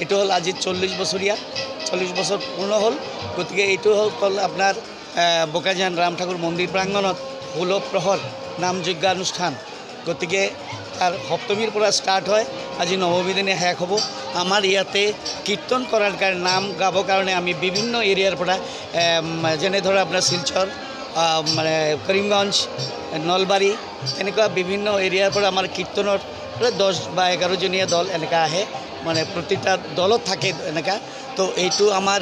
এইটো হ'ল আজি 40 বছৰীয়া 40 বছৰ পূৰ্ণ হ'ল। গতিকে এইটো হ'ল আপোনাৰ বোকাজান ৰাম ঠাকুৰ মন্দিৰ প্ৰাংগণত 16 প্ৰহৰ নাম যজ্ঞানুষ্ঠান। গতিকে তাৰ সপ্তমীৰ পৰা ষ্টাৰ্ট হয়, আজি নৱমী দিনে শেষ হ'ব। আমাৰ ইয়াতে কীৰ্তন কৰাৰ কাৰণে নাম গাবৰ কাৰণে আমি বিভিন্ন এৰিয়াৰ পৰা যেনে ধৰক আপোনাৰ শিলচৰ মানে কৰিমগঞ্জ নলবাৰী এনেকুৱা বিভিন্ন এৰিয়াৰ পৰা আমাৰ কীৰ্তনৰ 10 বা 11জনীয়া দল এনেকুৱা আহে, মানে প্ৰতিটা দলত থাকে এনেকুৱা। তো এইটো আমাৰ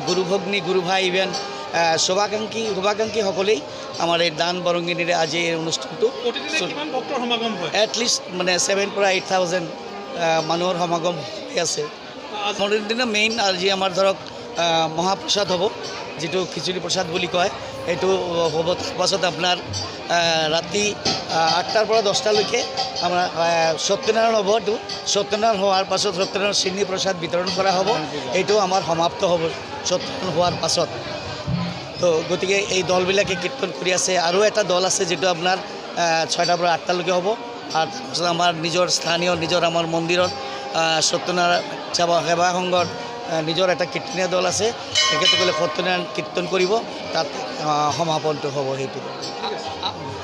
গুৰু ভগ্নী গুৰু ভাই ইভেন শুভাকাংক্ষীসকলেই আমাৰ এই দান বৰঙণিৰে আজি এই অনুষ্ঠানটো এটলিষ্ট মানে 7,000 পৰা 8,000 মানুহৰ সমাগম হৈ আছে। আজিৰ দিনা মেইন আজি আমাৰ ধৰক মহাপ্ৰসাদ হ'ব, যিটো খিচিৰি প্ৰসাদ বুলি কয়, এইটো হ'ব। তাৰপাছত আপোনাৰ ৰাতি 8টাৰ পৰা 10টালৈকে আমাৰ সত্যনাৰায়ণ হ'ব। এইটো সত্যনাৰায়ণ হোৱাৰ পাছত সত্যনাৰায়ণ চিনি প্ৰসাদ বিতৰণ কৰা হ'ব। এইটো আমাৰ সমাপ্ত হ'ব সত্যনাৰায়ণ হোৱাৰ পাছত। তো গতিকে এই দলবিলাকে কীৰ্তন কৰি আছে। আৰু এটা দল আছে যিটো আপোনাৰ 6টাৰ পৰা 8টালৈকে হ'ব। আৰু তাৰপিছত আমাৰ নিজৰ স্থানীয় আমাৰ মন্দিৰত সত্যনাৰায়ণ সেৱা সংঘৰ নিজৰ এটা কীৰ্তনীয় দল আছে, তেখেতসকলে সত্যনাৰায়ণ কীৰ্তন কৰিব, তাত সমাপনটো হ'ব সেইটো।